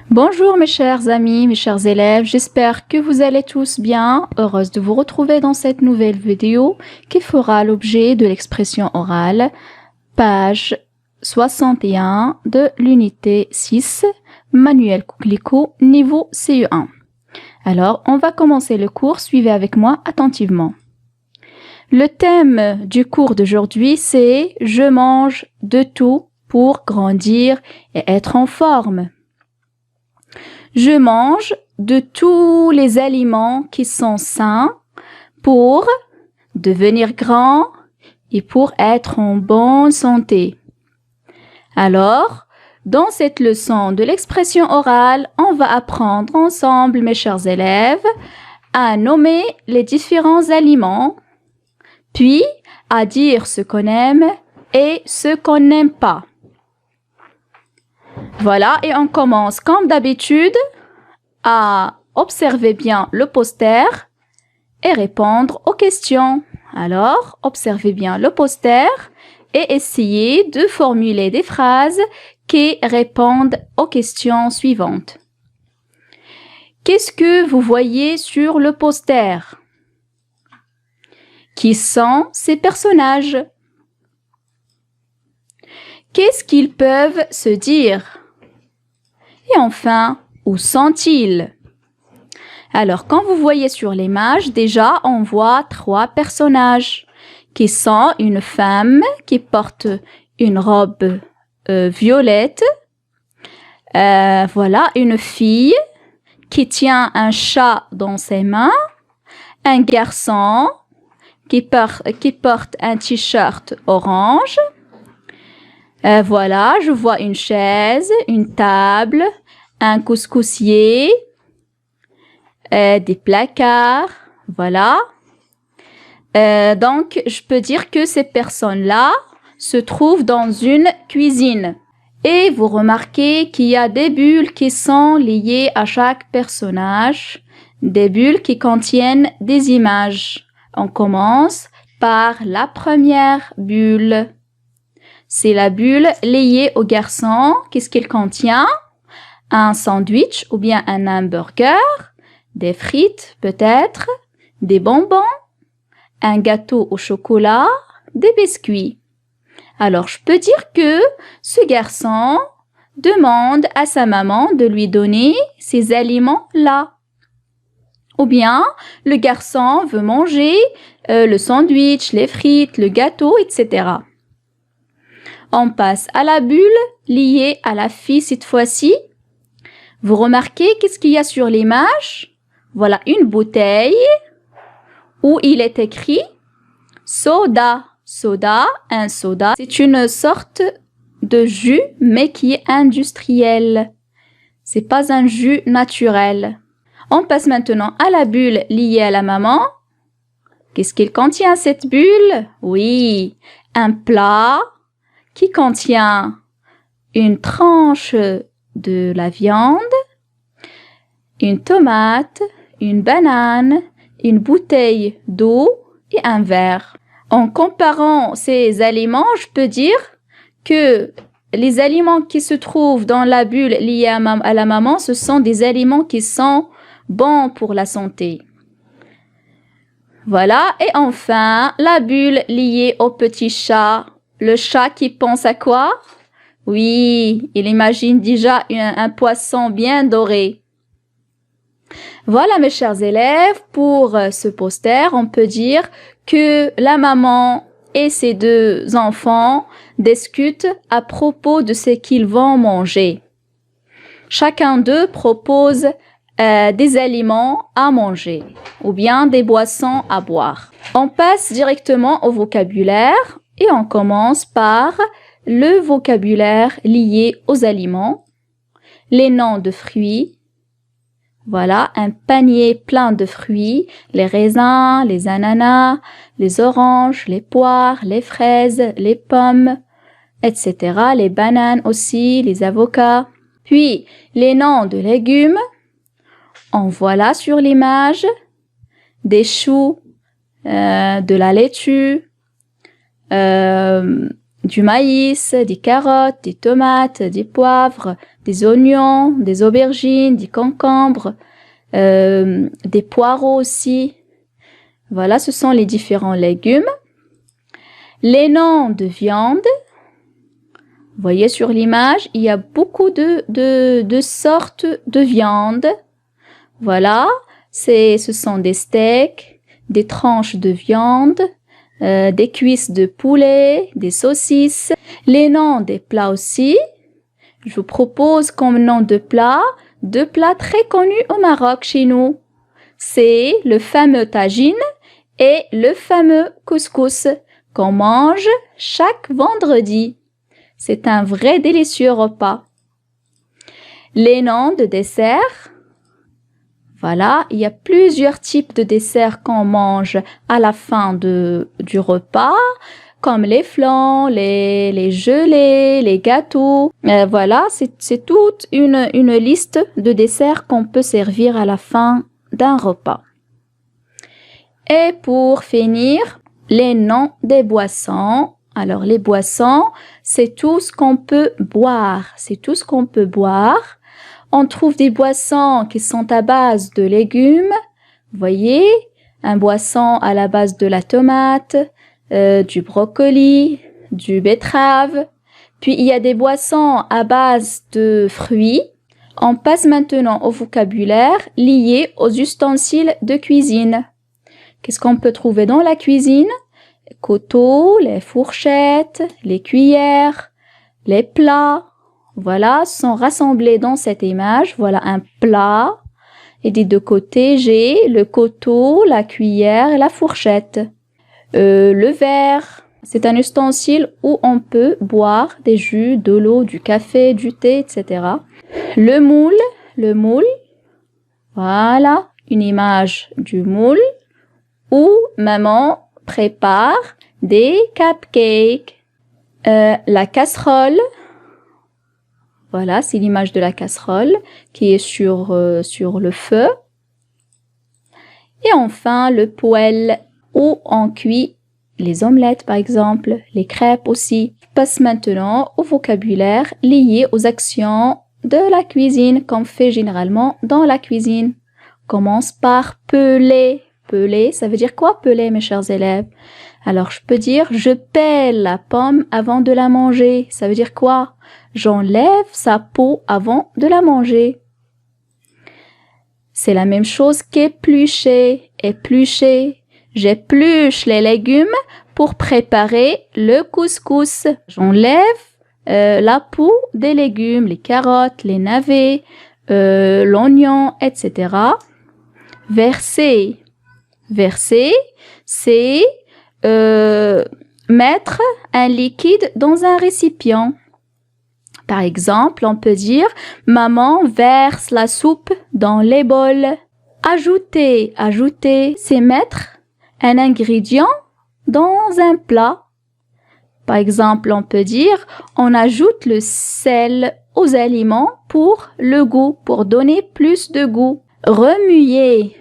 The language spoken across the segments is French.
Bonjour mes chers amis, mes chers élèves, j'espère que vous allez tous bien. Heureuse de vous retrouver dans cette nouvelle vidéo qui fera l'objet de l'expression orale, page 61 de l'unité 6, Manuel Coquelicot, niveau CE1. Alors, on va commencer le cours, suivez avec moi attentivement. Le thème du cours d'aujourd'hui, c'est « Je mange de tout pour grandir et être en forme ». Je mange de tous les aliments qui sont sains pour devenir grand et pour être en bonne santé. Alors, dans cette leçon de l'expression orale, on va apprendre ensemble, mes chers élèves, à nommer les différents aliments, puis à dire ce qu'on aime et ce qu'on n'aime pas. Voilà, et on commence comme d'habitude à observer bien le poster et répondre aux questions. Alors, observez bien le poster et essayez de formuler des phrases qui répondent aux questions suivantes. Qu'est-ce que vous voyez sur le poster? Qui sont ces personnages? Qu'est-ce qu'ils peuvent se dire? Et enfin, où sont-ils? Alors, quand vous voyez sur l'image, déjà, on voit trois personnages qui sont une femme qui porte une robe violette. Voilà, une fille qui tient un chat dans ses mains. Un garçon qui porte un t-shirt orange. Voilà, je vois une chaise, une table, un couscoussier, des placards, voilà. Donc, je peux dire que ces personnes-là se trouvent dans une cuisine. Et vous remarquez qu'il y a des bulles qui sont liées à chaque personnage, des bulles qui contiennent des images. On commence par la première bulle. C'est la bulle liée au garçon. Qu'est-ce qu'elle contient? Un sandwich ou bien un hamburger, des frites peut-être, des bonbons, un gâteau au chocolat, des biscuits. Alors, je peux dire que ce garçon demande à sa maman de lui donner ces aliments-là. Ou bien, le garçon veut manger le sandwich, les frites, le gâteau, etc. On passe à la bulle liée à la fille cette fois-ci. Vous remarquez qu'est-ce qu'il y a sur l'image? Voilà une bouteille où il est écrit soda. Soda, un soda, c'est une sorte de jus mais qui est industriel. C'est pas un jus naturel. On passe maintenant à la bulle liée à la maman. Qu'est-ce qu'il contient cette bulle? Oui, un plat qui contient une tranche de la viande, une tomate, une banane, une bouteille d'eau et un verre. En comparant ces aliments, je peux dire que les aliments qui se trouvent dans la bulle liée à la maman, ce sont des aliments qui sont bons pour la santé. Voilà, et enfin, la bulle liée au petit chat. Le chat qui pense à quoi? Oui, il imagine déjà un poisson bien doré. Voilà mes chers élèves, pour ce poster, on peut dire que la maman et ses deux enfants discutent à propos de ce qu'ils vont manger. Chacun d'eux propose des aliments à manger ou bien des boissons à boire. On passe directement au vocabulaire et on commence par le vocabulaire lié aux aliments, les noms de fruits. Voilà, un panier plein de fruits, les raisins, les ananas, les oranges, les poires, les fraises, les pommes, etc. Les bananes aussi, les avocats. Puis, les noms de légumes. En voilà sur l'image, des choux, de la laitue, du maïs, des carottes, des tomates, des poivres, des oignons, des aubergines, des concombres, des poireaux aussi. Voilà, ce sont les différents légumes. Les noms de viande. Vous voyez sur l'image, il y a beaucoup de sortes de viande. Voilà, ce sont des steaks, des tranches de viande, des cuisses de poulet, des saucisses. Les noms des plats aussi. Je vous propose comme nom de plats, deux plats très connus au Maroc chez nous. C'est le fameux tagine et le fameux couscous qu'on mange chaque vendredi. C'est un vrai délicieux repas. Les noms de desserts. Voilà, il y a plusieurs types de desserts qu'on mange à la fin du repas, comme les flans, les gelées, les gâteaux. Voilà, c'est toute une liste de desserts qu'on peut servir à la fin d'un repas. Et pour finir, les noms des boissons. Alors, les boissons, c'est tout ce qu'on peut boire. C'est tout ce qu'on peut boire. On trouve des boissons qui sont à base de légumes. Vous voyez, un boisson à la base de la tomate, du brocoli, du betterave. Puis, il y a des boissons à base de fruits. On passe maintenant au vocabulaire lié aux ustensiles de cuisine. Qu'est-ce qu'on peut trouver dans la cuisine? Les couteaux, les fourchettes, les cuillères, les plats. Voilà, sont rassemblés dans cette image. Voilà un plat. Et des deux côtés, j'ai le couteau, la cuillère et la fourchette. Le verre, c'est un ustensile où on peut boire des jus, de l'eau, du café, du thé, etc. Le moule. Voilà, une image du moule où maman prépare des cupcakes. La casserole. Voilà, c'est l'image de la casserole qui est sur le feu. Et enfin, le poêle où on cuit les omelettes, par exemple, les crêpes aussi. Je passe maintenant au vocabulaire lié aux actions de la cuisine qu'on fait généralement dans la cuisine. On commence par peler. Peler, ça veut dire quoi peler, mes chers élèves? Alors, je peux dire, je pèle la pomme avant de la manger. Ça veut dire quoi? J'enlève sa peau avant de la manger. C'est la même chose qu'éplucher. Éplucher. J'épluche les légumes pour préparer le couscous. J'enlève la peau des légumes, les carottes, les navets, l'oignon, etc. Verser. Verser, c'est mettre un liquide dans un récipient. Par exemple, on peut dire « Maman verse la soupe dans les bols ». Ajouter, c'est mettre un ingrédient dans un plat. Par exemple, on peut dire « On ajoute le sel aux aliments pour le goût, pour donner plus de goût ». Remuer,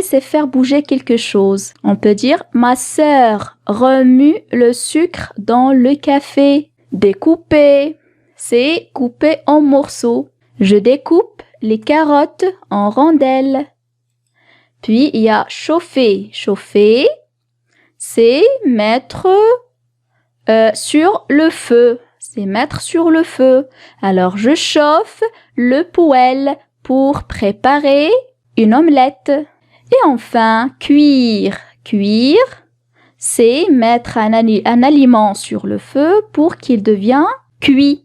c'est faire bouger quelque chose. On peut dire « Ma sœur remue le sucre dans le café ». Découper, c'est couper en morceaux. Je découpe les carottes en rondelles. Puis, il y a chauffer. Chauffer, c'est mettre sur le feu. C'est mettre sur le feu. Alors, je chauffe le poêle pour préparer une omelette. Et enfin, cuire. Cuire, c'est mettre un aliment sur le feu pour qu'il devienne cuit.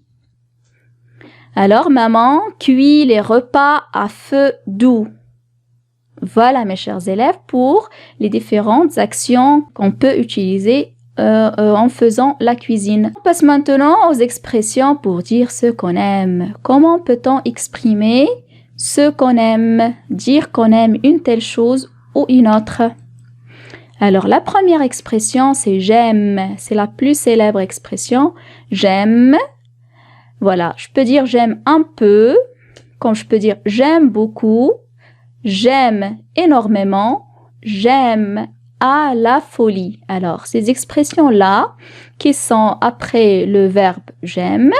Alors, maman cuit les repas à feu doux. Voilà, mes chers élèves, pour les différentes actions qu'on peut utiliser en faisant la cuisine. On passe maintenant aux expressions pour dire ce qu'on aime. Comment peut-on exprimer ce qu'on aime, dire qu'on aime une telle chose ou une autre? Alors, la première expression, c'est j'aime. C'est la plus célèbre expression. J'aime. Voilà, je peux dire j'aime un peu, comme je peux dire j'aime beaucoup, j'aime énormément, j'aime à la folie. Alors, ces expressions-là qui sont après le verbe j'aime,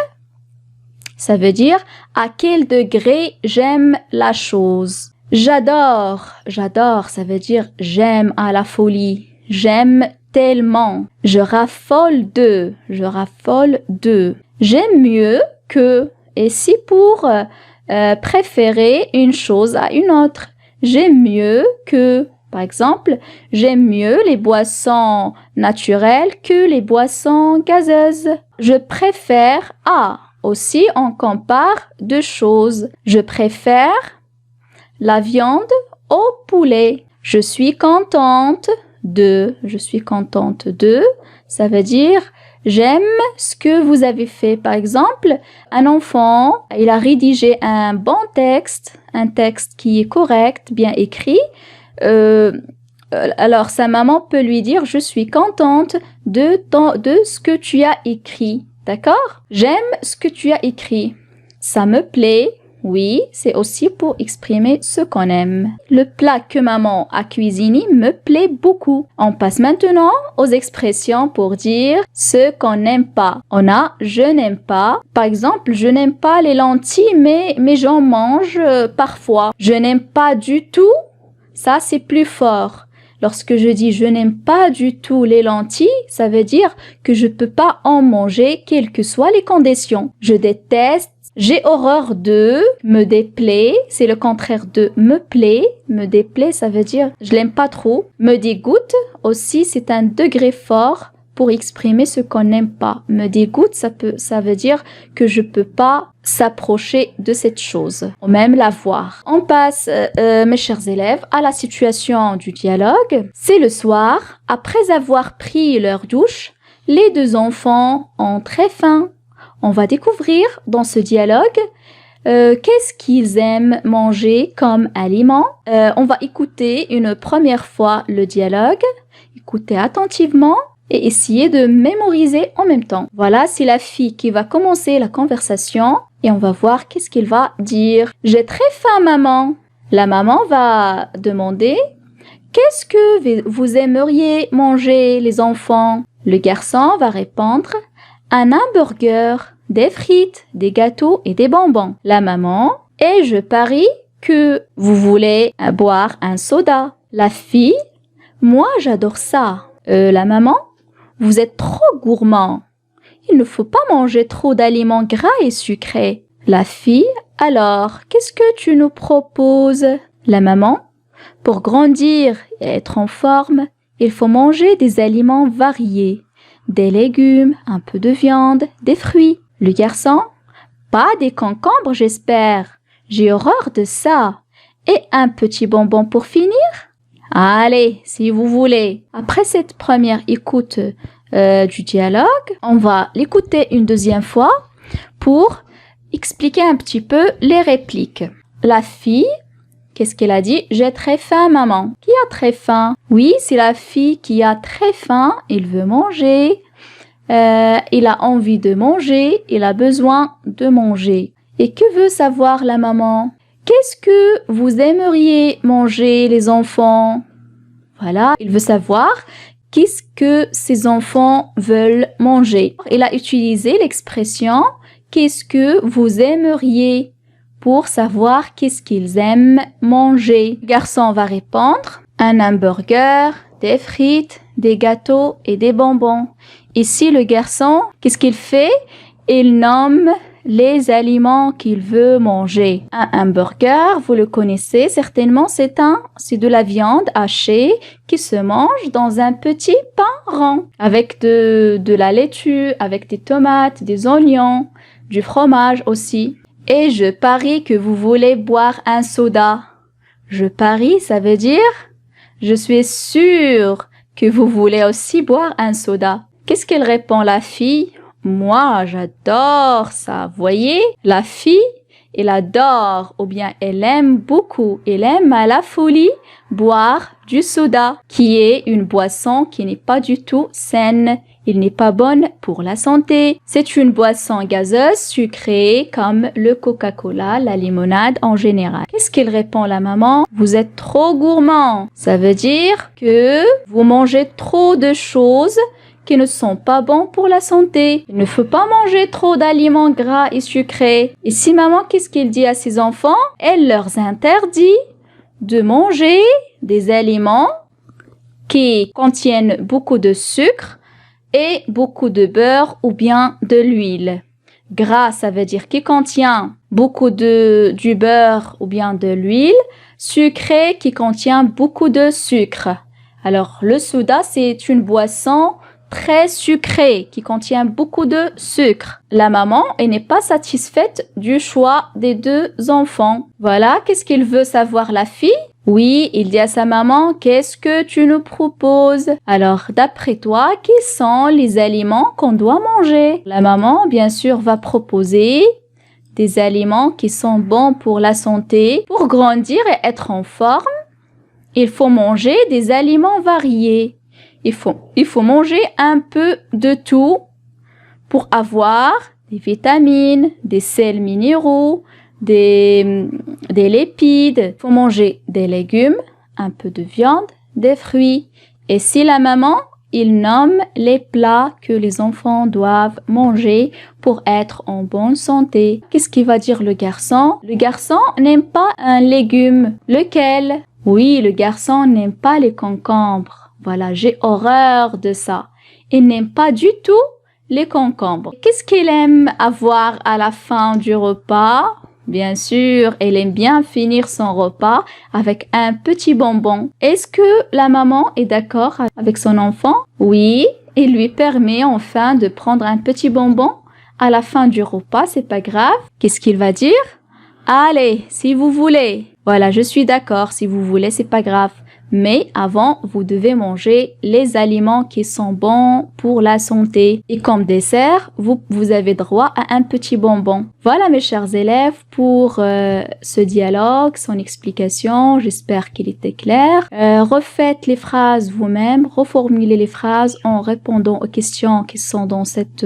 ça veut dire à quel degré j'aime la chose. J'adore, ça veut dire j'aime à la folie, j'aime tellement. Je raffole de, J'aime mieux que, et si pour préférer une chose à une autre. J'aime mieux que, par exemple, j'aime mieux les boissons naturelles que les boissons gazeuses. Je préfère à. Aussi, on compare deux choses. Je préfère la viande au poulet. Je suis contente de, ça veut dire j'aime ce que vous avez fait. Par exemple, un enfant, il a rédigé un bon texte, un texte qui est correct, bien écrit. Alors, sa maman peut lui dire « Je suis contente de ce que tu as écrit. » D'accord? J'aime ce que tu as écrit. Ça me plaît. Oui, c'est aussi pour exprimer ce qu'on aime. Le plat que maman a cuisiné me plaît beaucoup. On passe maintenant aux expressions pour dire ce qu'on n'aime pas. On a « je n'aime pas ». Par exemple, je n'aime pas les lentilles, mais j'en mange parfois. Je n'aime pas du tout. Ça, c'est plus fort. Lorsque je dis je n'aime pas du tout les lentilles, ça veut dire que je peux pas en manger quelles que soient les conditions. Je déteste, j'ai horreur de, me déplaît, c'est le contraire de me plaît. Me déplaît, ça veut dire je l'aime pas trop. Me dégoûte aussi, c'est un degré fort pour exprimer ce qu'on n'aime pas. Me dégoûte, ça veut dire que je peux pas s'approcher de cette chose, ou même la voir. On passe, mes chers élèves, à la situation du dialogue. C'est le soir, après avoir pris leur douche, les deux enfants ont très faim. On va découvrir dans ce dialogue qu'est-ce qu'ils aiment manger comme aliment. On va écouter une première fois le dialogue, écouter attentivement et essayer de mémoriser en même temps. Voilà, c'est la fille qui va commencer la conversation et on va voir qu'est-ce qu'il va dire. « J'ai très faim, maman. » La maman va demander « Qu'est-ce que vous aimeriez manger, les enfants ?» Le garçon va répondre « Un hamburger, des frites, des gâteaux et des bonbons. » La maman « Et je parie que vous voulez boire un soda. » La fille « Moi, j'adore ça. » La maman « Vous êtes trop gourmand. Il ne faut pas manger trop d'aliments gras et sucrés. » La fille « Alors, qu'est-ce que tu nous proposes ?» La maman « Pour grandir et être en forme, il faut manger des aliments variés, des légumes, un peu de viande, des fruits. » Le garçon « Pas des concombres, j'espère. J'ai horreur de ça. Et un petit bonbon pour finir ? » Allez, si vous voulez. Après cette première écoute du dialogue, on va l'écouter une deuxième fois pour expliquer un petit peu les répliques. La fille, qu'est-ce qu'elle a dit? « J'ai très faim, maman. » Qui a très faim? Oui, c'est la fille qui a très faim. Il veut manger. Il a envie de manger. Il a besoin de manger. Et que veut savoir la maman? Qu'est-ce que vous aimeriez manger, les enfants? Voilà, il veut savoir qu'est-ce que ses enfants veulent manger. Il a utilisé l'expression « qu'est-ce que vous aimeriez » pour savoir qu'est-ce qu'ils aiment manger. Le garçon va répondre « un hamburger, des frites, des gâteaux et des bonbons ». Ici, le garçon, qu'est-ce qu'il fait? Il nomme les aliments qu'il veut manger. Un hamburger, vous le connaissez certainement, c'est de la viande hachée qui se mange dans un petit pain rond avec de la laitue, avec des tomates, des oignons, du fromage aussi. Et je parie que vous voulez boire un soda. Je parie, ça veut dire je suis sûre que vous voulez aussi boire un soda. Qu'est-ce qu'elle répond, la fille? Moi, j'adore ça. Voyez, la fille, elle adore ou bien elle aime beaucoup, elle aime à la folie boire du soda, qui est une boisson qui n'est pas du tout saine il n'est pas bon pour la santé. C'est une boisson gazeuse sucrée comme le Coca-Cola, la limonade en général. Qu'est-ce qu'il répond la maman? Vous êtes trop gourmand. Ça veut dire que vous mangez trop de choses qui ne sont pas bons pour la santé. Il ne faut pas manger trop d'aliments gras et sucrés. Et si maman, qu'est-ce qu'il dit à ses enfants? Elle leur interdit de manger des aliments qui contiennent beaucoup de sucre et beaucoup de beurre ou bien de l'huile. Gras, ça veut dire qui contient beaucoup du beurre ou bien de l'huile. Sucré, qui contient beaucoup de sucre. Alors, le soda, c'est une boisson très sucrée qui contient beaucoup de sucre. La maman, elle n'est pas satisfaite du choix des deux enfants. Voilà, qu'est-ce qu'il veut savoir la fille? Oui, il dit à sa maman, qu'est-ce que tu nous proposes? Alors, d'après toi, quels sont les aliments qu'on doit manger? La maman, bien sûr, va proposer des aliments qui sont bons pour la santé. Pour grandir et être en forme, il faut manger des aliments variés. Il faut manger un peu de tout pour avoir des vitamines, des sels minéraux, des lipides. Il faut manger des légumes, un peu de viande, des fruits. Et si la maman, il nomme les plats que les enfants doivent manger pour être en bonne santé. Qu'est-ce qu'il va dire le garçon? Le garçon n'aime pas un légume. Lequel? Oui, le garçon n'aime pas les concombres. Voilà, j'ai horreur de ça. Il n'aime pas du tout les concombres. Qu'est-ce qu'il aime avoir à la fin du repas? Bien sûr, elle aime bien finir son repas avec un petit bonbon. Est-ce que la maman est d'accord avec son enfant? Oui, il lui permet enfin de prendre un petit bonbon à la fin du repas, c'est pas grave. Qu'est-ce qu'il va dire? Allez, si vous voulez. Voilà, je suis d'accord, si vous voulez, c'est pas grave. Mais avant, vous devez manger les aliments qui sont bons pour la santé. Et comme dessert, vous avez droit à un petit bonbon. Voilà mes chers élèves pour ce dialogue, son explication. J'espère qu'il était clair. Refaites les phrases vous-même, reformulez les phrases en répondant aux questions qui sont dans cette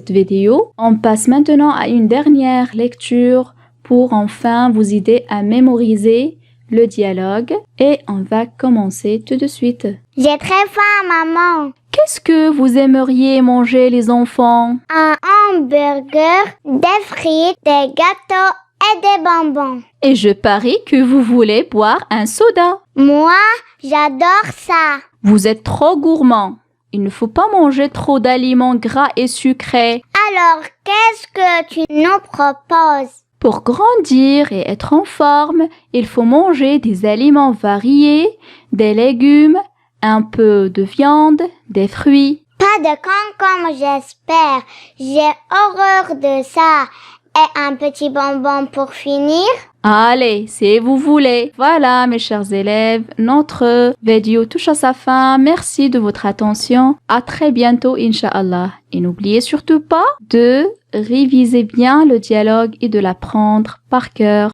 vidéo. On passe maintenant à une dernière lecture pour enfin vous aider à mémoriser le dialogue et on va commencer tout de suite. J'ai très faim, maman. Qu'est-ce que vous aimeriez manger, les enfants? Un hamburger, des frites, des gâteaux et des bonbons. Et je parie que vous voulez boire un soda. Moi, j'adore ça. Vous êtes trop gourmand. Il ne faut pas manger trop d'aliments gras et sucrés. Alors, qu'est-ce que tu nous proposes? Pour grandir et être en forme, il faut manger des aliments variés, des légumes, un peu de viande, des fruits. Pas de concombre, j'espère. J'ai horreur de ça. Et un petit bonbon pour finir? Allez, si vous voulez. Voilà, mes chers élèves, notre vidéo touche à sa fin. Merci de votre attention. À très bientôt, Inch'Allah. Et n'oubliez surtout pas de réviser bien le dialogue et de l'apprendre par cœur.